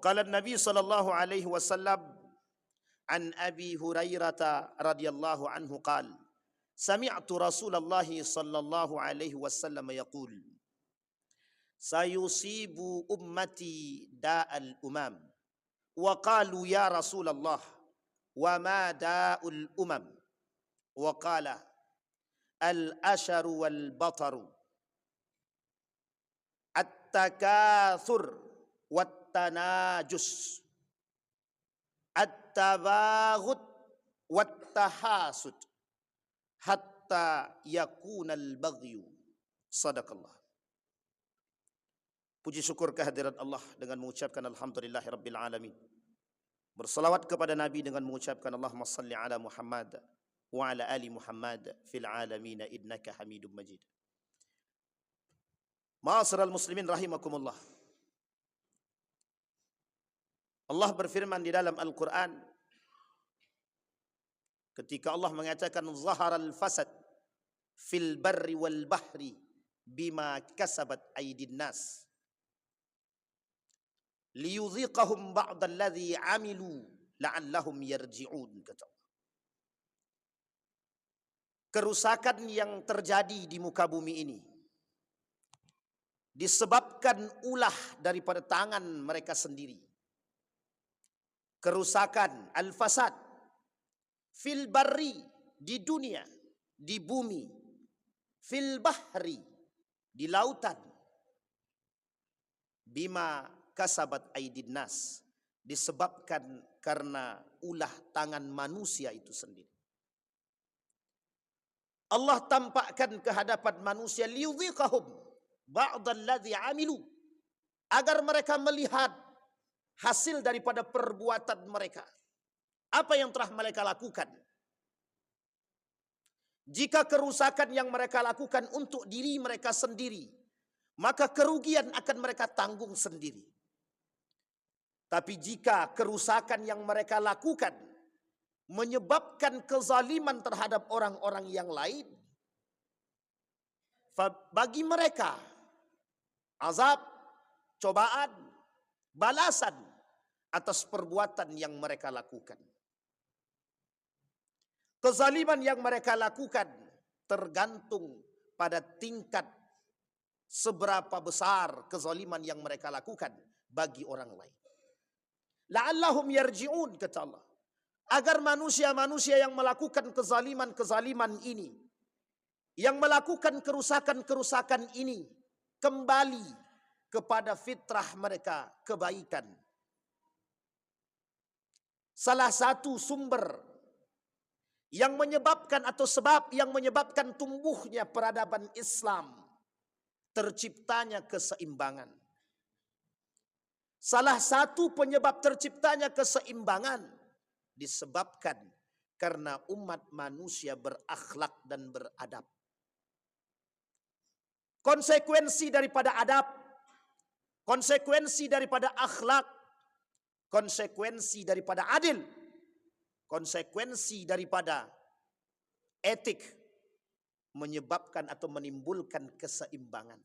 Qala Nabi sallallahu alaihi wasallam an Abi Hurairah radhiyallahu anhu qala sami'tu Rasulullah sallallahu alaihi wasallam yaqul sayusibu ummati da'al umam wa qalu ya Rasulullah wa ma da'ul umam wa qala al-asharu wal bataru at-takathur wat tanajus at-tabaghut wat tahasud hatta yakunal baghyu. Sadaqallah. Puji syukur kehadirat Allah dengan mengucapkan alhamdulillahirabbil alamin. Bersalawat kepada Nabi dengan mengucapkan Allahumma salli ala Muhammad wa ala ali Muhammad fil alamin innaka Hamidum Majid. Ma'asyiral muslimin rahimakumullah. Allah berfirman di dalam Al-Quran ketika Allah mengatakan zaharal fasad fil barri wal bahri bima kasabat aydin nas liyudhiqahum ba'dalladhi amilu la'allahum yarji'un. Kata Allah, kerusakan yang terjadi di muka bumi ini disebabkan ulah daripada tangan mereka sendiri. Kerusakan al-fasad fil barri, di dunia, di bumi, fil bahri, di lautan, bima kasabat aydin nas, disebabkan karena ulah tangan manusia itu sendiri. Allah tampakkan ke hadapan manusia liyudhiqahum ba'dalladzi amilu, agar mereka melihat hasil daripada perbuatan mereka. Apa yang telah mereka lakukan? Jika kerusakan yang mereka lakukan untuk diri mereka sendiri, maka kerugian akan mereka tanggung sendiri. Tapi jika kerusakan yang mereka lakukan menyebabkan kezaliman terhadap orang-orang yang lain, bagi mereka azab, cobaan, balasan atas perbuatan yang mereka lakukan. Kezaliman yang mereka lakukan tergantung pada tingkat seberapa besar kezaliman yang mereka lakukan bagi orang lain. La'allahum yarji'un, kata Allah, agar manusia-manusia yang melakukan kezaliman-kezaliman ini, yang melakukan kerusakan-kerusakan ini, kembali kepada fitrah mereka, kebaikan. Salah satu sumber yang menyebabkan atau sebab yang menyebabkan tumbuhnya peradaban Islam, terciptanya keseimbangan. Salah satu penyebab terciptanya keseimbangan disebabkan karena umat manusia berakhlak dan beradab. Konsekuensi daripada adab, konsekuensi daripada akhlak, konsekuensi daripada adil, konsekuensi daripada etik menyebabkan atau menimbulkan keseimbangan.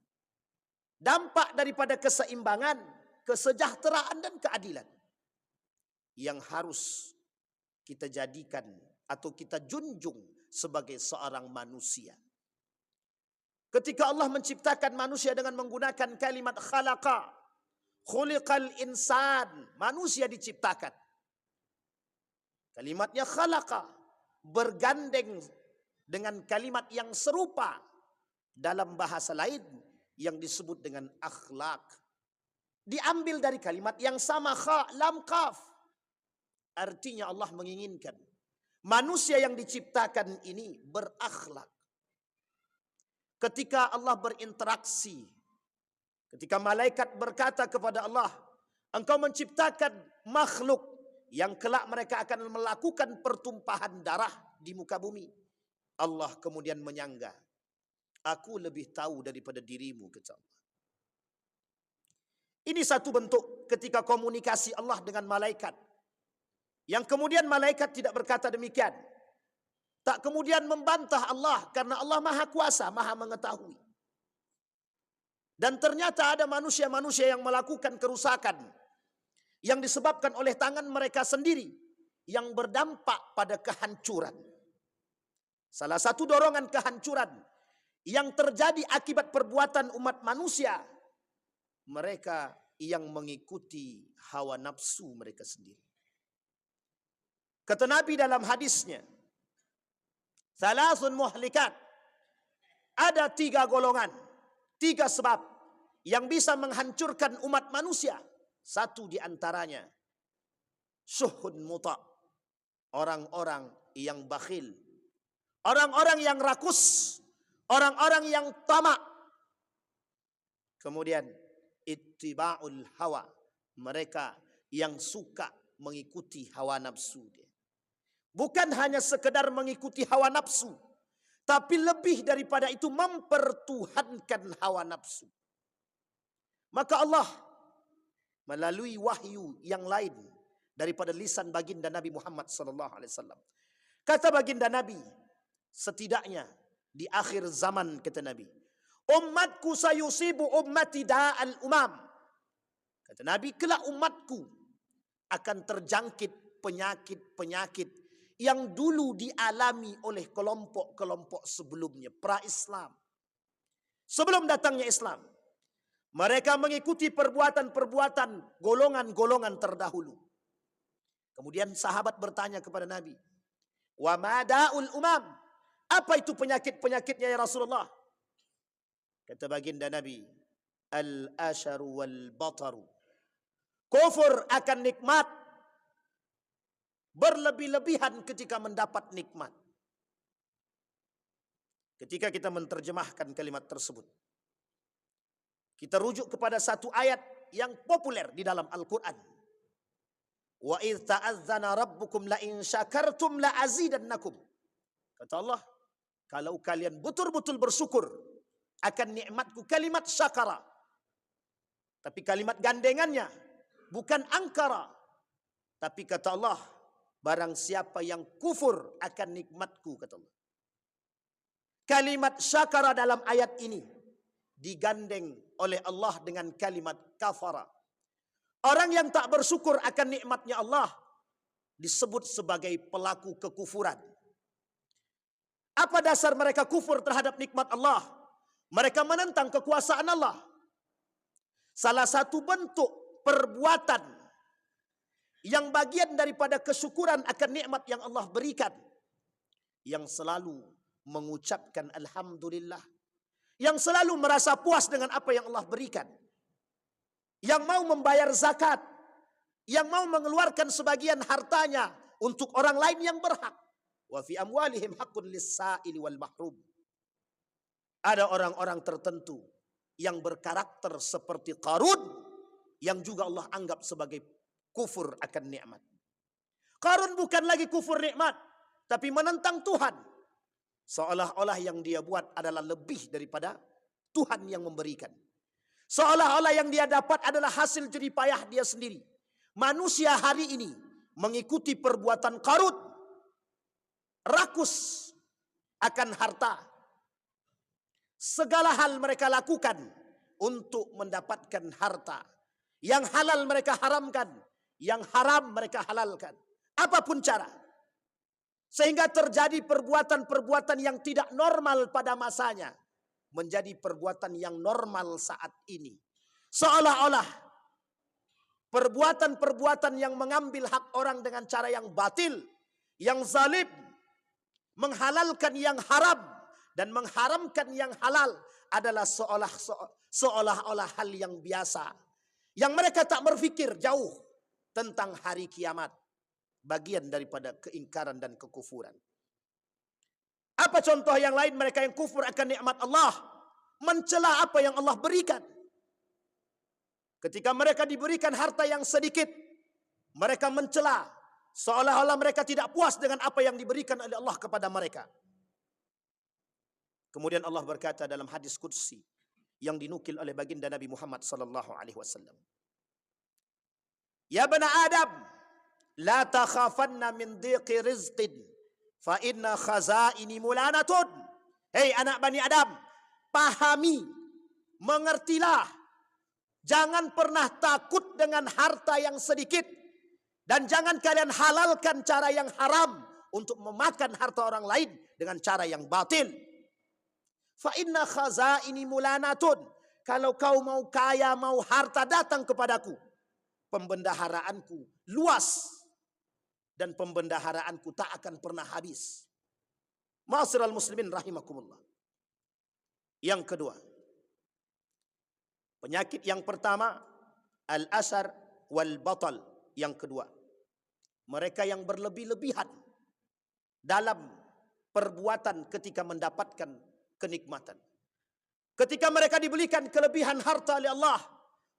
Dampak daripada keseimbangan, kesejahteraan dan keadilan yang harus kita jadikan atau kita junjung sebagai seorang manusia. Ketika Allah menciptakan manusia dengan menggunakan kalimat khalaqa, khuliqal insan, manusia diciptakan. Kalimatnya khalaqa bergandeng dengan kalimat yang serupa dalam bahasa lain yang disebut dengan akhlak. Diambil dari kalimat yang sama, kha, lam, kaf. Artinya Allah menginginkan manusia yang diciptakan ini berakhlak. Ketika Allah berinteraksi, ketika malaikat berkata kepada Allah, engkau menciptakan makhluk yang kelak mereka akan melakukan pertumpahan darah di muka bumi. Allah kemudian menyangga, aku lebih tahu daripada dirimu, kata Allah. Ini satu bentuk ketika komunikasi Allah dengan malaikat. Yang kemudian malaikat tidak berkata demikian. Tak kemudian membantah Allah karena Allah maha kuasa, maha mengetahui. Dan ternyata ada manusia-manusia yang melakukan kerusakan. yang disebabkan oleh tangan mereka sendiri yang berdampak pada kehancuran. Salah satu dorongan kehancuran yang terjadi akibat perbuatan umat manusia, mereka yang mengikuti hawa nafsu mereka sendiri. Kata Nabi dalam hadisnya, "Thalathun muhlikat." Ada 3 golongan, 3 sebab yang bisa menghancurkan umat manusia. Satu di antaranya, syuhun muta, orang-orang yang bakhil, orang-orang yang rakus, orang-orang yang tamak. Kemudian ittiba'ul hawa, mereka yang suka mengikuti hawa nafsu dia. Bukan hanya sekedar mengikuti hawa nafsu, tapi lebih daripada itu mempertuhankan hawa nafsu. Maka Allah melalui wahyu yang lain daripada lisan baginda Nabi Muhammad SAW, kata baginda Nabi, setidaknya di akhir zaman, kata Nabi, "Ummatku sayusibu ummati da'al umam." Kata Nabi, kelak umatku akan terjangkit penyakit-penyakit yang dulu dialami oleh kelompok-kelompok sebelumnya, pra-Islam. Sebelum datangnya Islam, mereka mengikuti perbuatan-perbuatan golongan-golongan terdahulu. Kemudian sahabat bertanya kepada Nabi, "Wa mada'ul umam?" Apa itu penyakit-penyakitnya ya Rasulullah? Kata baginda Nabi, "Al-asharu wal bataru." Kufur akan nikmat, berlebih-lebihan ketika mendapat nikmat. Ketika kita menerjemahkan kalimat tersebut, kita rujuk kepada satu ayat yang populer di dalam Al-Quran. "Wa idh ta'azzana rabbukum la in syakartum la azidannakum." Kata Allah, kalau kalian betul-betul bersyukur akan nikmatku, kalimat syakara. Tapi kalimat gandengannya bukan angkara. Tapi kata Allah, barang siapa yang kufur akan nikmatku, kata Allah. Kalimat syakara dalam ayat ini digandeng oleh Allah dengan kalimat kafara. Orang yang tak bersyukur akan nikmatnya Allah disebut sebagai pelaku kekufuran. Apa dasar mereka kufur terhadap nikmat Allah? Mereka menentang kekuasaan Allah. Salah satu bentuk perbuatan yang bagian daripada kesyukuran akan nikmat yang Allah berikan, yang selalu mengucapkan alhamdulillah, yang selalu merasa puas dengan apa yang Allah berikan, yang mau membayar zakat, yang mau mengeluarkan sebagian hartanya untuk orang lain yang berhak. Wa fi amwalihim haqqun lis-sa'ili wal mahrum. Ada orang-orang tertentu yang berkarakter seperti Qarun, yang juga Allah anggap sebagai kufur akan nikmat. Qarun bukan lagi kufur nikmat, tapi menentang Tuhan. Seolah-olah yang dia buat adalah lebih daripada Tuhan yang memberikan. Seolah-olah yang dia dapat adalah hasil jerih payah dia sendiri. Manusia hari ini mengikuti perbuatan Qarun, rakus akan harta. Segala hal mereka lakukan untuk mendapatkan harta. Yang halal mereka haramkan, yang haram mereka halalkan. Apapun cara. Sehingga terjadi perbuatan-perbuatan yang tidak normal pada masanya menjadi perbuatan yang normal saat ini. Seolah-olah perbuatan-perbuatan yang mengambil hak orang dengan cara yang batil, yang zalim, menghalalkan yang haram dan mengharamkan yang halal adalah seolah-olah hal yang biasa. Yang mereka tak berfikir jauh tentang hari kiamat. Bagian daripada keingkaran dan kekufuran. Apa contoh yang lain mereka yang kufur akan nikmat Allah? Mencela apa yang Allah berikan. Ketika mereka diberikan harta yang sedikit, mereka mencela. Seolah-olah mereka tidak puas dengan apa yang diberikan oleh Allah kepada mereka. Kemudian Allah berkata dalam hadis qudsi yang dinukil oleh baginda Nabi Muhammad SAW. Ya bani Adam, la takhafanna min dhiqi rizqin fa inna khazaini mulanatun. Hei anak Bani Adam, pahami, mengertilah Jangan pernah takut dengan harta yang sedikit. Dan jangan kalian halalkan cara yang haram untuk memakan harta orang lain dengan cara yang batil. Fa inna khazaini mulanatun. Kalau kau mau kaya, mau harta, datang kepadaku. Pembendaharaanku luas. Dan pembendaharaanku tak akan pernah habis. Ma'asyiral muslimin rahimakumullah. Yang kedua. Penyakit yang pertama. Al-asar wal batal. Yang kedua. Mereka yang berlebih-lebihan dalam perbuatan ketika mendapatkan kenikmatan. Ketika mereka diberikan kelebihan harta oleh Allah,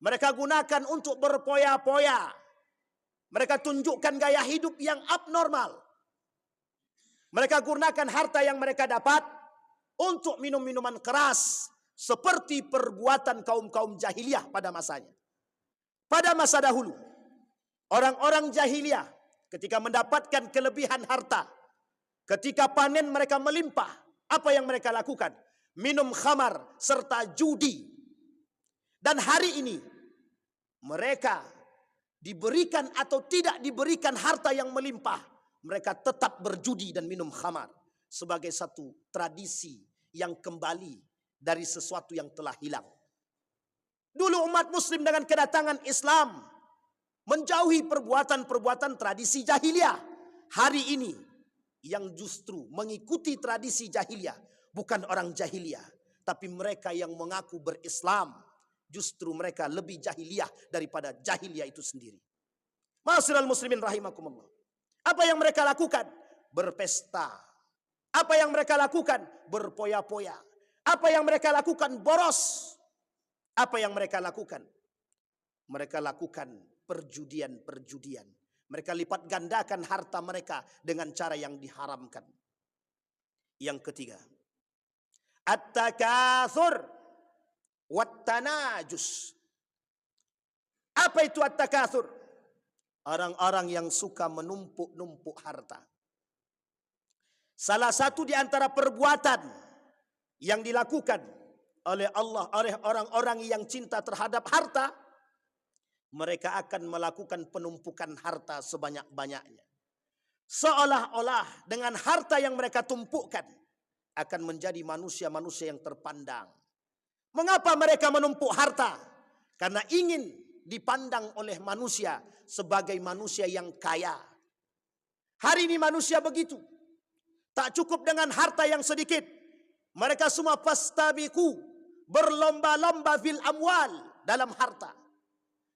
mereka gunakan untuk berpoya-poya. Mereka tunjukkan gaya hidup yang abnormal. Mereka gunakan harta yang mereka dapat untuk minum minuman keras, seperti perbuatan kaum-kaum jahiliyah pada masanya. Pada masa dahulu, orang-orang jahiliyah ketika mendapatkan kelebihan harta, ketika panen mereka melimpah, apa yang mereka lakukan? Minum khamar serta judi. Dan hari ini mereka diberikan atau tidak diberikan harta yang melimpah, mereka tetap berjudi dan minum khamar sebagai satu tradisi yang kembali dari sesuatu yang telah hilang. Dulu umat muslim dengan kedatangan Islam menjauhi perbuatan-perbuatan tradisi jahiliyah. Hari ini yang justru mengikuti tradisi jahiliyah bukan orang jahiliyah, tapi mereka yang mengaku berislam. Justru mereka lebih jahiliyah daripada jahiliyah itu sendiri. Ma'asyiral muslimin rahimakumullah. Apa yang mereka lakukan? Berpesta. Apa yang mereka lakukan? Berpoya-poya. Apa yang mereka lakukan? Boros. Apa yang mereka lakukan? Mereka lakukan perjudian-perjudian. Mereka lipat gandakan harta mereka dengan cara yang diharamkan. Yang ketiga, at-takatsur wat-tanajus. Apa itu at-takatsur? Orang-orang yang suka menumpuk-numpuk harta. Salah satu di antara perbuatan yang dilakukan oleh Allah, oleh orang-orang yang cinta terhadap harta, mereka akan melakukan penumpukan harta sebanyak-banyaknya. Seolah-olah dengan harta yang mereka tumpukkan akan menjadi manusia-manusia yang terpandang. Mengapa mereka menumpuk harta? Karena ingin dipandang oleh manusia sebagai manusia yang kaya. Hari ini manusia begitu. Tak cukup dengan harta yang sedikit. Mereka semua fastabiqu, berlomba-lomba fil amwal, dalam harta.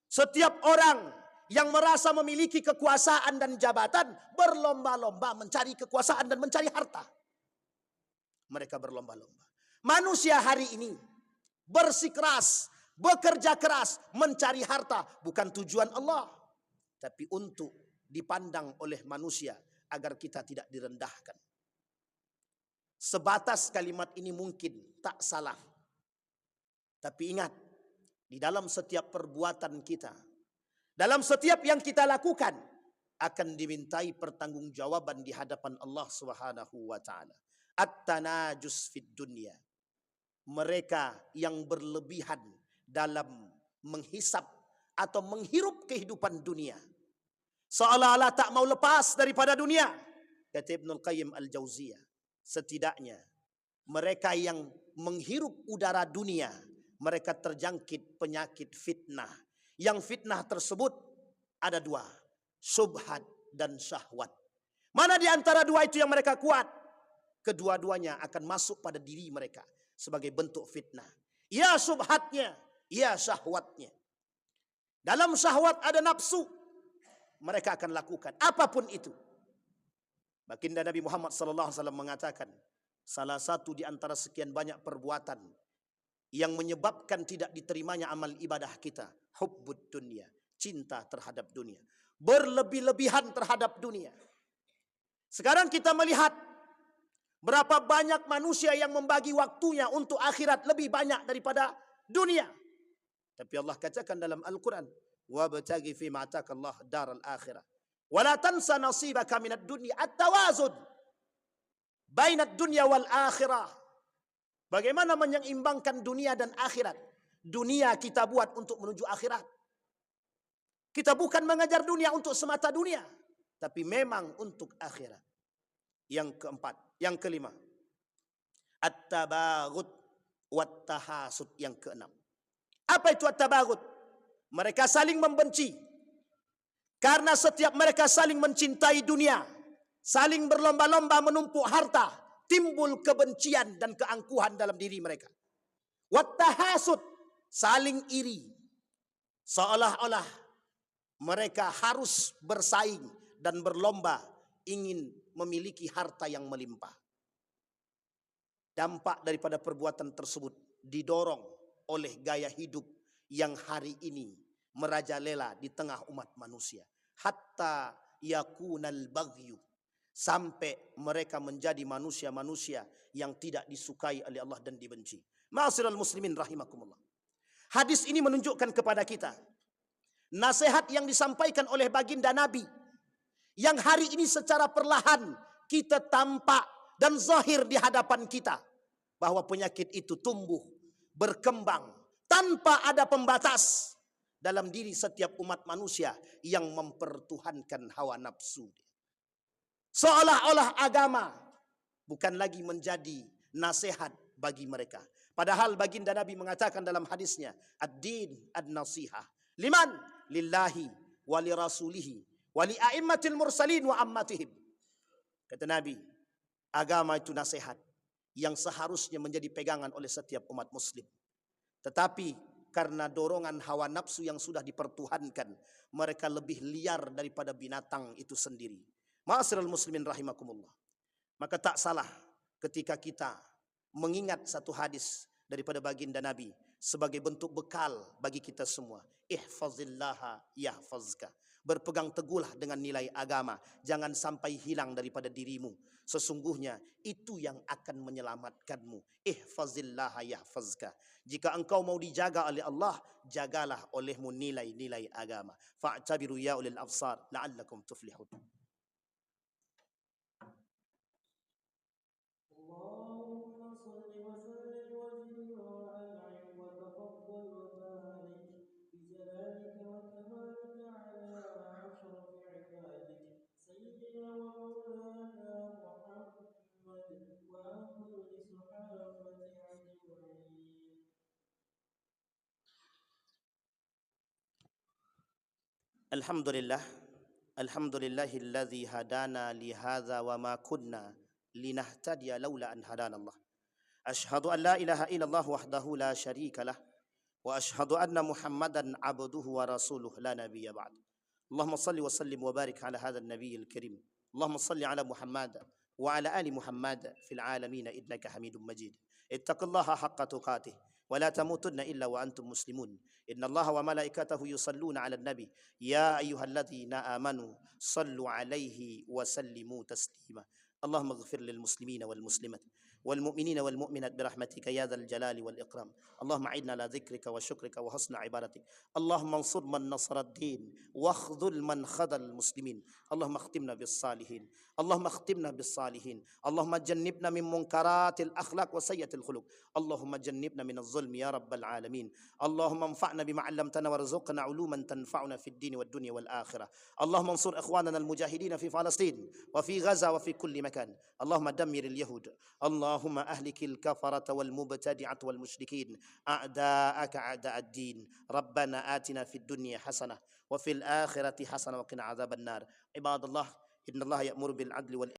Setiap orang yang merasa memiliki kekuasaan dan jabatan berlomba-lomba mencari kekuasaan dan mencari harta. Mereka berlomba-lomba. Manusia hari ini bersikeras, bekerja keras mencari harta, bukan tujuan Allah, tapi untuk dipandang oleh manusia agar kita tidak direndahkan. Sebatas kalimat ini mungkin tak salah. Tapi ingat, di dalam setiap perbuatan kita, dalam setiap yang kita lakukan, akan dimintai pertanggungjawaban di hadapan Allah Subhanahu wa taala. At-tanajus fid dunya. Mereka yang berlebihan dalam menghisap atau menghirup kehidupan dunia, seolah-olah tak mau lepas daripada dunia. Kata Ibnul Qayyim Al-Jauziyah, setidaknya mereka yang menghirup udara dunia, mereka terjangkit penyakit fitnah. Yang fitnah tersebut ada dua, syubhat dan syahwat. Mana di antara dua itu yang mereka kuat? Kedua-duanya akan masuk pada diri mereka sebagai bentuk fitnah. Ya syubhatnya, ya syahwatnya. Dalam syahwat ada nafsu, mereka akan lakukan apapun itu. Baginda Nabi Muhammad SAW mengatakan, salah satu di antara sekian banyak perbuatan yang menyebabkan tidak diterimanya amal ibadah kita, hubbud dunya, cinta terhadap dunia, berlebih-lebihan terhadap dunia. Sekarang kita melihat berapa banyak manusia yang membagi waktunya untuk akhirat lebih banyak daripada dunia. Tapi Allah katakan dalam Al-Quran, wabtaghi fima atakallah daral akhirah wala tansa nasibaka minad dunya, at-tawazun bainad dunya wal akhirah. Bagaimana menyeimbangkan dunia dan akhirat? Dunia kita buat untuk menuju akhirat. Kita bukan mengajar dunia untuk semata dunia, tapi memang untuk akhirat. Yang keempat, yang kelima, at-tabaghut wat tahasud. Yang keenam, apa itu at-tabaghut? Mereka saling membenci. Karena setiap mereka saling mencintai dunia, saling berlomba-lomba menumpuk harta, timbul kebencian dan keangkuhan dalam diri mereka. Wat tahasud, saling iri, seolah-olah mereka harus bersaing dan berlomba ingin memiliki harta yang melimpah. Dampak daripada perbuatan tersebut didorong oleh gaya hidup yang hari ini merajalela di tengah umat manusia. Hatta yakunal baghyu, sampai mereka menjadi manusia-manusia yang tidak disukai oleh Allah dan dibenci. Ma'asyiral muslimin rahimakumullah. Hadis ini menunjukkan kepada kita nasihat yang disampaikan oleh baginda Nabi, yang hari ini secara perlahan kita tampak dan zahir di hadapan kita, bahwa penyakit itu tumbuh, berkembang tanpa ada pembatas dalam diri setiap umat manusia yang mempertuhankan hawa nafsu. Seolah-olah agama bukan lagi menjadi nasihat bagi mereka. Padahal baginda Nabi mengatakan dalam hadisnya, ad-din ad-nasihah. Liman? Lillahi wa li rasulihi wa li a'immatil mursalin wa ammatihim. Kata Nabi, agama itu nasihat yang seharusnya menjadi pegangan oleh setiap umat muslim. Tetapi karena dorongan hawa nafsu yang sudah dipertuhankan, mereka lebih liar daripada binatang itu sendiri. Ma'asyiral muslimin rahimakumullah. Maka tak salah ketika kita mengingat satu hadis daripada baginda Nabi sebagai bentuk bekal bagi kita semua. Ihfazillaha yahfazka. Berpegang teguhlah dengan nilai agama, jangan sampai hilang daripada dirimu. Sesungguhnya itu yang akan menyelamatkanmu. Ihfazillaha yahfazka. Jika engkau mau dijaga oleh Allah, jagalah olehmu nilai-nilai agama. Fa'tabiru ya ulil absar la'allakum tuflihun. Alhamdulillah, alhamdulillahilladzi hadana lihadza wa ma kunna linahtadiya laula an hadanallah. Asyhadu an la ilaha illallah wahdahu la syarika lah wa asyhadu anna Muhammadan abduhu wa rasuluh la nabiyya ba'd. Allahumma salli wa sallim wa barik ala hadzal nabiyil karim. Allahumma salli ala Muhammad wa ala ali Muhammad fil alamin innaka Hamidum Majid. Ittaqillaha haqqa tuqatih wa la tamutunna illa wa antum muslimun. Inna Allah wa malaikatahu yusalluna ala nabi ya ayyuhalladzina amanu sallu alaihi wa sallimu taslima. Allahumma ighfir lil muslimina wal muslimat wal mu'minina wal mu'minat birahmatika ya dzal jalali wal ikram. Allahumma a'idna ala dzikrika wa syukrika wa husna ibadatik. Allahumma ansur man nasara ad-din wa khudhul man khadal muslimin. Allahumma khtimna bis salihin. Allahumma khtimna bis salihin. Allahumma jannibna min munkaratil akhlaq wa sayyiatil khuluq. Allahumma jannibna min az-zulmi ya rabbal alamin. Allahumma anfa'na bima 'allamtana warzuqna 'uluman tanfa'una fid din wad dunya wal akhirah. Allahumma ansur ikhwanana al mujahidin fi Palestin wa fi Gaza wa fi kulli makan. Allahumma dammir al yahud. Allahumma ahlikil kafarata wal mubtadi'at wal musyrikin a'da'aka a'da'ad din. Rabbana atina fid dunya hasanah wa fil akhirati hasanah wa qina adzaban nar. Ibadallah, innallaha ya'muru bil 'adli wal